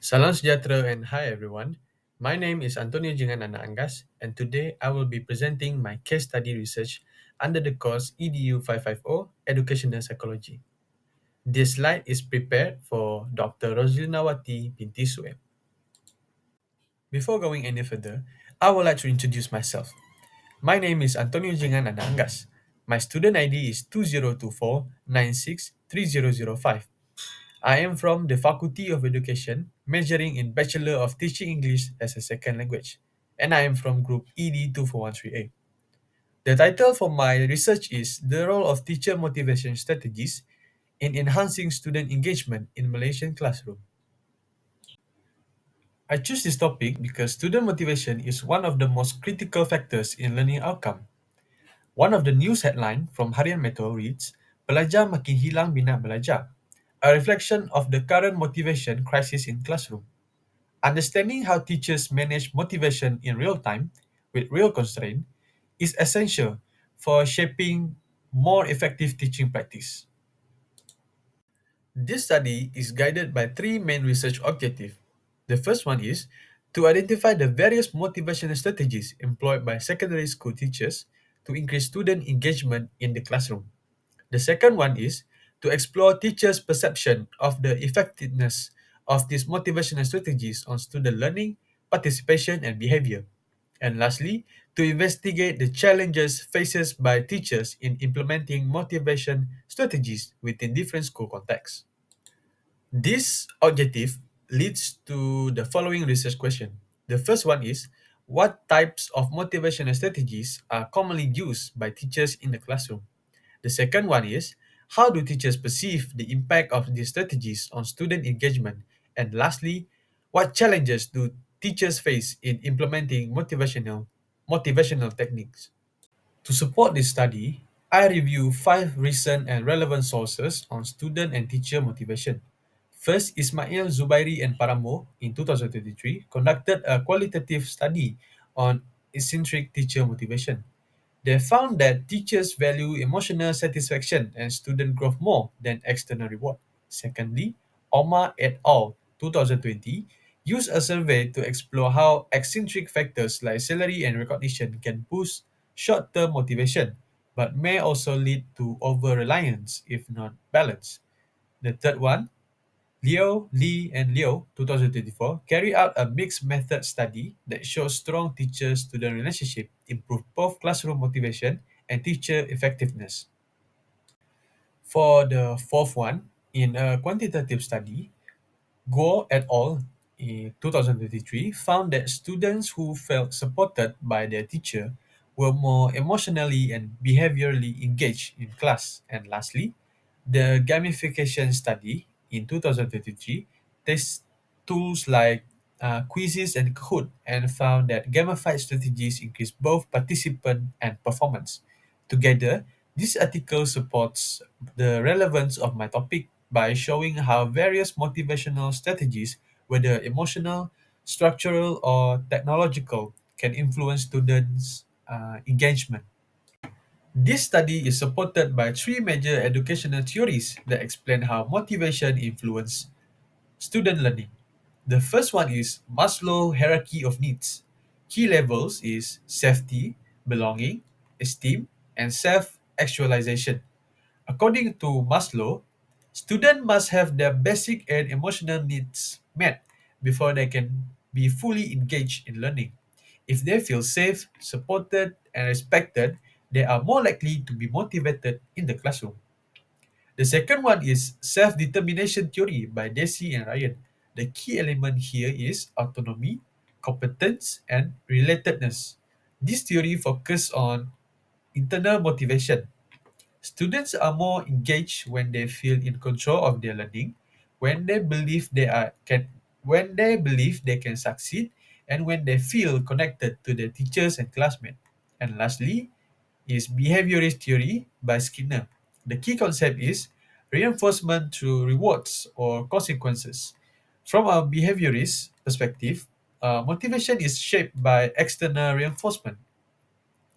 Salam sejahtera and hi everyone. My name is Antonio Jingan Anak Anggas and today I will be presenting my case study research under the course EDU 550 Educational Psychology. This slide is prepared for Dr. Roslindawati binti Sueb. Before going any further, I would like to introduce myself. My name is Antonio Jingan Anak Anggas. My student ID is 2024963005. I am from the Faculty of Education, majoring in Bachelor of Teaching English as a Second Language, and I am from Group ED 2413A. The title for my research is The Role of Teacher Motivation Strategies in Enhancing Student Engagement in Malaysian Classroom. I choose this topic because student motivation is one of the most critical factors in learning outcome. One of the news headline from Harian Metro reads, Pelajar makin hilang minat belajar, a reflection of the current motivation crisis in classroom. Understanding how teachers manage motivation in real time with real constraint is essential for shaping more effective teaching practice. This study is guided by three main research objectives. The first one is to identify the various motivational strategies employed by secondary school teachers to increase student engagement in the classroom. The second one is to explore teachers' perception of the effectiveness of these motivational strategies on student learning, participation, and behavior. And lastly, to investigate the challenges faced by teachers in implementing motivation strategies within different school contexts. This objective leads to the following research question. The first one is, what types of motivational strategies are commonly used by teachers in the classroom? The second one is, how do teachers perceive the impact of these strategies on student engagement? And lastly, what challenges do teachers face in implementing motivational techniques? To support this study, I review five recent and relevant sources on student and teacher motivation. First, Ismail Zubairi and Paramo in 2023 conducted a qualitative study on eccentric teacher motivation. They found that teachers value emotional satisfaction and student growth more than external reward. Secondly, Omar et al. 2020 used a survey to explore how eccentric factors like salary and recognition can boost short-term motivation, but may also lead to over-reliance if not balanced. The third one, Liu, Lee, and Liu 2024 carry out a mixed method study that shows strong teacher-student relationship improve both classroom motivation and teacher effectiveness. For the fourth one, in a quantitative study, Guo et al. In 2023 found that students who felt supported by their teacher were more emotionally and behaviorally engaged in class. And lastly, the gamification study in 2023 tests tools like quizzes and Kahoot and found that gamified strategies increase both participant and performance. Together, this article supports the relevance of my topic by showing how various motivational strategies, whether emotional, structural, or technological, can influence students' engagement. This study is supported by three major educational theories that explain how motivation influences student learning. The first one is Maslow hierarchy of needs. Key levels is safety, belonging, esteem, and self-actualization. According to Maslow, students must have their basic and emotional needs met before they can be fully engaged in learning. If they feel safe, supported, and respected, they are more likely to be motivated in the classroom. The second one is self-determination theory by Deci and Ryan. The key element here is autonomy, competence, and relatedness. This theory focuses on internal motivation. Students are more engaged when they feel in control of their learning, when they believe they can succeed, and when they feel connected to their teachers and classmates. And lastly is behaviorist theory by Skinner. The key concept is reinforcement through rewards or consequences. From a behaviorist perspective, motivation is shaped by external reinforcement.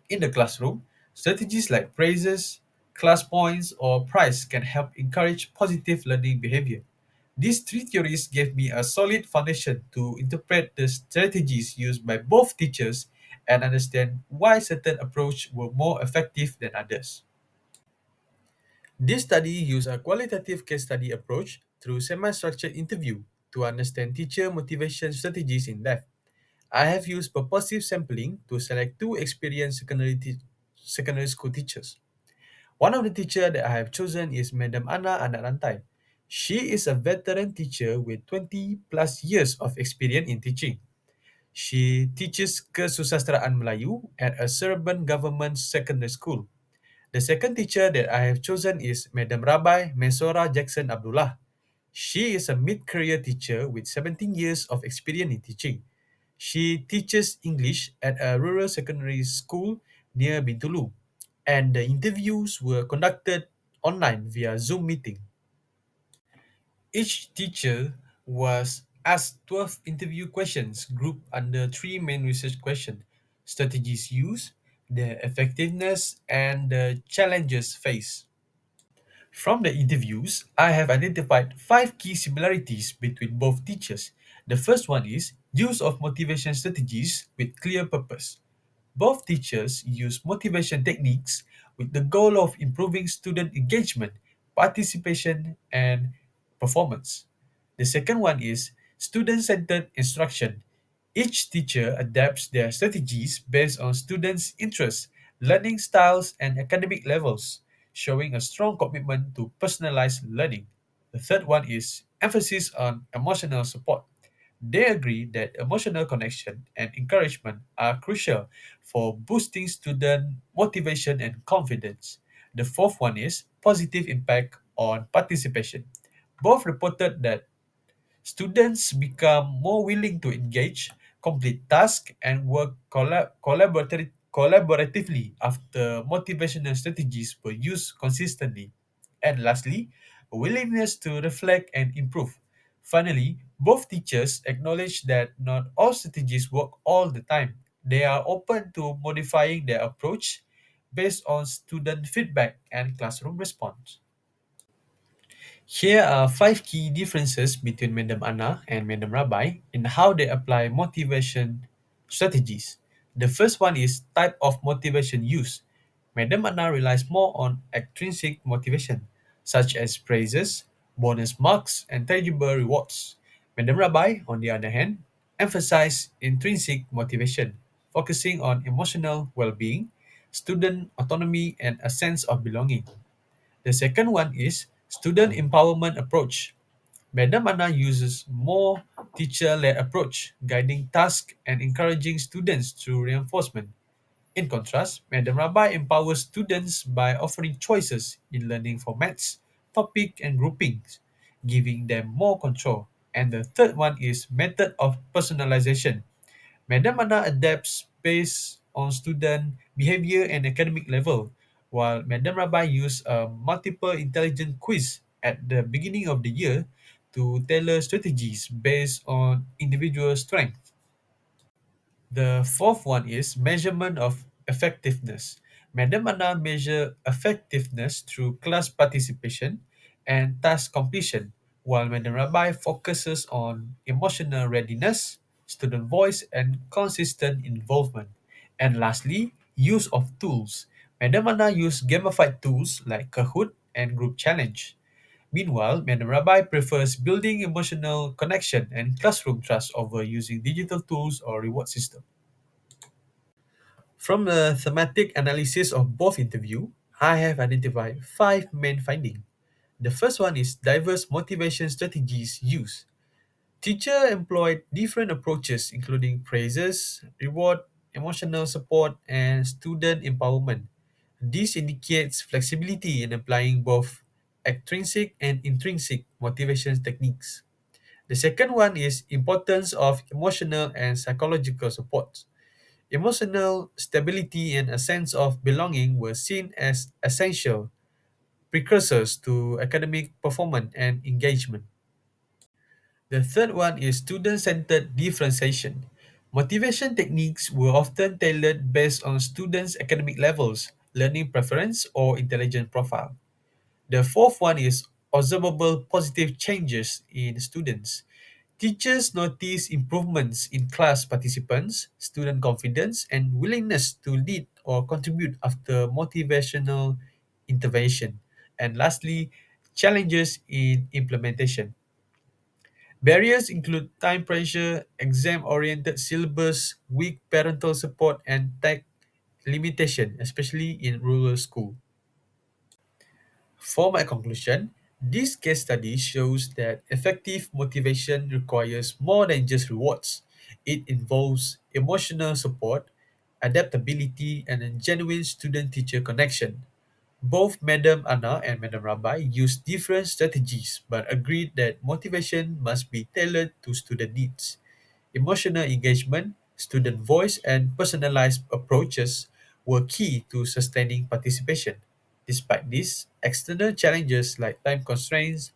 In the classroom, strategies like praises, class points, or prize can help encourage positive learning behavior. These three theories gave me a solid foundation to interpret the strategies used by both teachers and understand why certain approaches were more effective than others. This study used a qualitative case study approach through semi-structured interview to understand teacher motivation strategies in depth. I have used purposive sampling to select two experienced secondary school teachers. One of the teachers that I have chosen is Madam Ana Anarantai. She is a veteran teacher with 20 plus years of experience in teaching. She teaches Kesusasteraan Melayu at a Serban Government Secondary School. The second teacher that I have chosen is Madam Rabbi Mesora Jackson Abdullah. She is a mid-career teacher with 17 years of experience in teaching. She teaches English at a rural secondary school near Bintulu, and the interviews were conducted online via Zoom meeting. Each teacher was asked 12 interview questions grouped under three main research questions: strategies used, the effectiveness, and the challenges faced. From the interviews, I have identified five key similarities between both teachers. The first one is use of motivation strategies with clear purpose. Both teachers use motivation techniques with the goal of improving student engagement, participation, and performance. The second one is student centered instruction. Each teacher adapts their strategies based on students' interests, learning styles, and academic levels, showing a strong commitment to personalized learning. The third one is emphasis on emotional support. They agree that emotional connection and encouragement are crucial for boosting student motivation and confidence. The fourth one is positive impact on participation. Both reported that students become more willing to engage, complete tasks, and work collaboratively after motivational strategies were used consistently. And lastly, a willingness to reflect and improve. Finally, both teachers acknowledge that not all strategies work all the time. They are open to modifying their approach based on student feedback and classroom response. Here are five key differences between Madam Anna and Madam Rabbi in how they apply motivation strategies. The first one is type of motivation used. Madam Anna relies more on extrinsic motivation, such as praises, bonus marks, and tangible rewards. Madam Rabbi, on the other hand, emphasize intrinsic motivation, focusing on emotional well-being, student autonomy, and a sense of belonging. The second one is student empowerment approach. Madam Anna uses more teacher-led approach, guiding tasks and encouraging students through reinforcement. In contrast, Madam Rabbi empowers students by offering choices in learning formats, topic, and groupings, giving them more control. And the third one is method of personalization. Madam Anna adapts based on student behavior and academic level, while Madam Rabbi use a multiple intelligence quiz at the beginning of the year to tailor strategies based on individual strength. The fourth one is measurement of effectiveness. Madam Anna measure effectiveness through class participation and task completion, while Madam Rabbi focuses on emotional readiness, student voice, and consistent involvement. And lastly, use of tools. Madam Anna use gamified tools like Kahoot and Group Challenge. Meanwhile, Madam Rabbi prefers building emotional connection and classroom trust over using digital tools or reward system. From the thematic analysis of both interview, I have identified five main findings. The first one is diverse motivation strategies used. Teacher employed different approaches including praises, reward, emotional support, and student empowerment. This indicates flexibility in applying both extrinsic and intrinsic motivation techniques. The second one is importance of emotional and psychological support. Emotional stability and a sense of belonging were seen as essential precursors to academic performance and engagement. The third one is student centered differentiation. Motivation techniques were often tailored based on students' academic levels, learning preference, or intelligence profile. The fourth one is observable positive changes in students. Teachers notice improvements in class participants, student confidence, and willingness to lead or contribute after motivational intervention. And lastly, challenges in implementation. Barriers include time pressure, exam oriented syllabus, weak parental support, and tech limitation, especially in rural school. For my conclusion, this case study shows that effective motivation requires more than just rewards. It involves emotional support, adaptability, and a genuine student teacher connection. Both Madam Anna and Madam Rabai used different strategies but agreed that motivation must be tailored to student needs. Emotional engagement, student voice, and personalized approaches were key to sustaining participation. Despite this, external challenges like time constraints,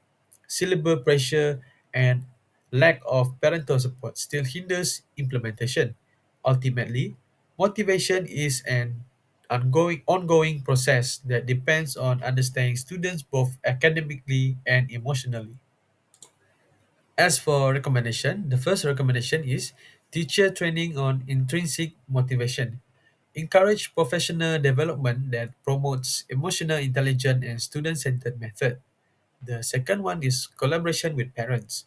syllabus pressure, and lack of parental support still hinders implementation. Ultimately, motivation is an ongoing process that depends on understanding students both academically and emotionally. As for recommendation, the first recommendation is teacher training on intrinsic motivation. Encourage professional development that promotes emotional intelligence and student-centered method. The second one is collaboration with parents.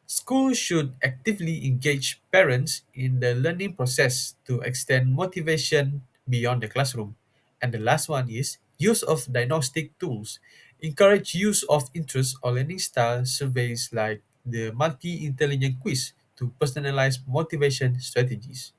Schools should actively engage parents in the learning process to extend motivation beyond the classroom. And the last one is use of diagnostic tools. Encourage use of interest or learning style surveys like the multi-intelligent quiz to personalize motivation strategies.